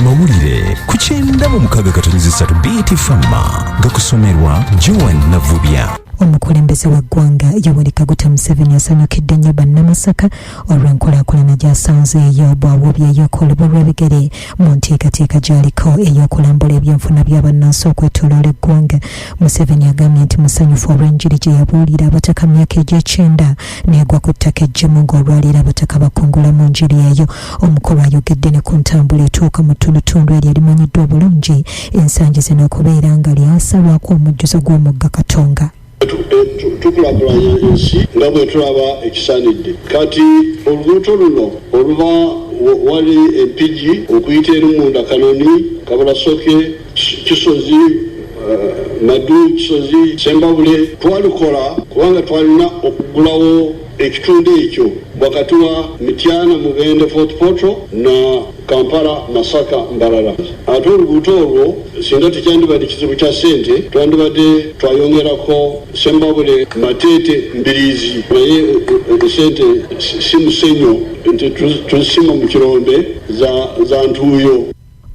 amawulire ku 96.3 BT Fama gakusomerwa Joan Navubya. Omukulembeze w'eggwanga Yoweri Kaguta Museveni asanyukidde nnyo bannamasaka olw'enkulaakulana gy'asanze ey'obwawobya ey'okolebwa olw'ebigere mu nteekateeka gy'aliko ey'okulambula ebyenfuna by'abannansi okwetooloola eggwanga. Museveni agambye nti musanyufu olw'enjiri gye yabuulira abataka myaka egy'ekyenda n'egwa ku ttaka eggimu ng'olwaleero abataka bakungula mu njiri eyo. Omukulu ayogedde ne ku ntambula etuuka mu ttundutundu eryo erimanyiddwa obulungi ensangi zino okubeera nga lyasalwako omujjuzo gw'omugga Katonga. Tukulaakulanya ensi nga bwe tulaba ekisaanidde. Kati oluguudo luno oluba wali empigi okuyita eri munda Kanoni, Kabalasoke, Kisozi, Madu, Kisozi, Sembabule twalukola kubanga twalina okugulawo ekitundu ekyo wakati wa Mityana, Mubende, Fort Portal na Kampala, Masaka, Mbarara. Ate oluguudo olwo singa tekyandibadde kizibu kya ssente twandibadde twayongerako Sembabule, Matete, Mbirizi naye ssente si musenyo nti tuzisima mu kironde za ntuuyo.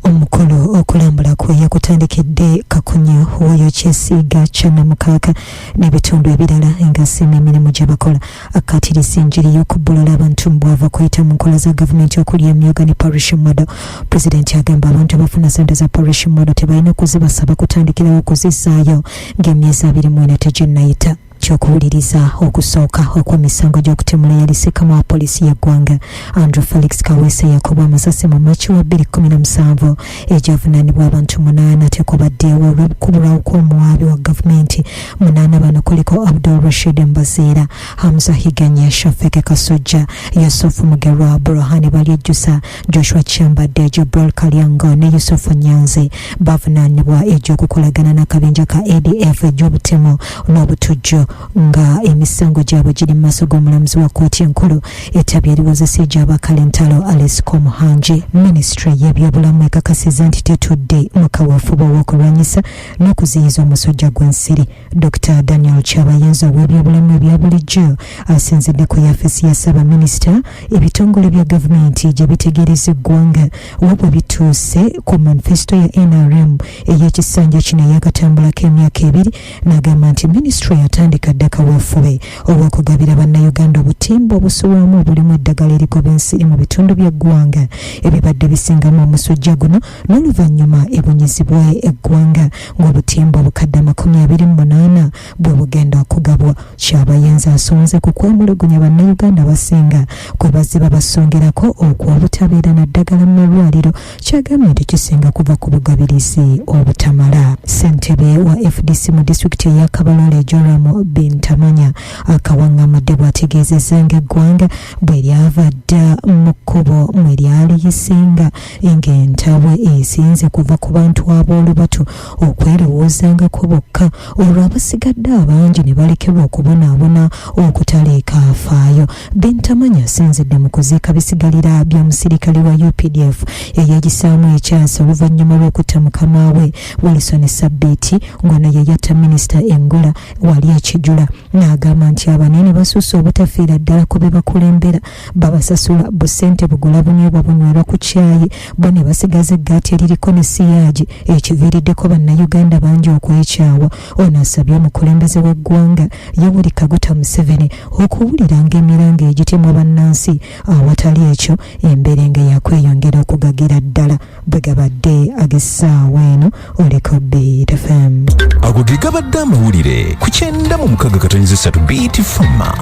Omukolo okulambula kwe yakutandikidde Kakunyo Woyo Kyesiiga Kyannamukaka n'ebitundu ebirala ng'asiima emirimu gye bakola. Akkaatirizza enjiri y'okubbulula abantu mu bwava kuyita mu nkola za gavumenti okuli emyuga ne parish model. Pulezidenti agamba abantu abafuna ssente za parish model tebalina kuzibasaba kutandikirawo okuzissaayo ng'emyezi 24 teginnayita. Kyokuwuliriza okusooka okw'emisango gy'okutemula yali Sekama wa poliisi y'eggwanga Andrew Felix Kaweesa yakubwa amasasi mu Machi wa 2017 egyavunaanibwa abantu 8 tekubaddeewo olw'okubulawo kw'omuwaabi wa gavumenti. 8 bano kuliko Abdul Rashid Mbaziira, Hamza Higanya, Shafeke Kasujja, Yusuf Mugerwa, Burhani Balyejjusa, Joshua Kyambadde, Jibril Kalyango ne Yusufu Nyanzi bavunaanibwa egy'okukolagana n'akabinja ka ADF egy'obutemu n'obutujju nga emisango gyabwe giri mu maaso g'omulamuzi wa kkooti enkulu. Ettabya eriwozesa egy'abakalentalo Alice Komuhangi. Minisitule y'ebyobulamu ekakasizza nti tetudde mu kaweefube w'okulwanyisa n'okuziyiza omusujja gw'ensiri. Dr. Daniel Kyabayenza ow'ebyobulamu ebya bulijjo asinzidde ku yafesi ya Ssaabaminisita ebitongole bya gavumenti gye bitegeereza eggwanga wabwe bituuse ku manifesito ya NRM ey'ekisanja kino eyakatambulako emyaka 2 n'agamba nti minisitule yatandika dda kaweefube olw'okugabira bannayuganda obutimba obusulwamu obulimu eddagala erigoba ensiri mu bitundu by'eggwanga ebibadde bisingamu omusujja guno n'oluvannyuma ebunyizibwa eggwanga ng'obutimba obukadde 28 bwe bugenda okugabwa. Kyabayenza asonze ku kwemulugunya bannayuganda abasinga kwe baziba basongerako okw'obutabeera na ddagala mu malwaliro. Kyagambye nti kisinga kuva ku bugabirizi obutamala. Ssentebe wa FDC mu disitulikiti eya Kabalole Joram Bintamanya akawaŋŋamadde bw'ategeezezza ng'eggwanga bwe lyava dda mu kkubo mwe lyali lisinga ng'entabwe esinze kuva ku bantu ab'olubatu okwerowoozangako bokka olwo abasigadde abangi ne balekerwa okubonaabona okutaleeka afaayo. Bintamanya asinzidde mu kuziika bisigalira bya musirikale wa UPDF eyeegisaamu ekyasa oluvannyuma lw'okutta mukama we Wilson Sabbiiti ng'ono ye yatta minisita Engola wali ekijula. N'agamba nti abanene basusse obutafiira ddala ku be bakulembera babasasula busente bugula bunywebwa bunywerwa ku caayi bo ne basigaza eggaati eririko ne siyaagi ekiviiriddeko bannayuganda bangi okwekyawa. Ono asabye omukulembeze w'eggwanga Yoweri Kaguta Museveni okuwulira ng'emiranga egitemwa bannansi awatali ekyo emberenge yakweyongera okugagira ddala. Bwe gabadde ag'essaawa eno oliko BT FM. Ago ge gabadde amawulire ku 96.3 BT Fama.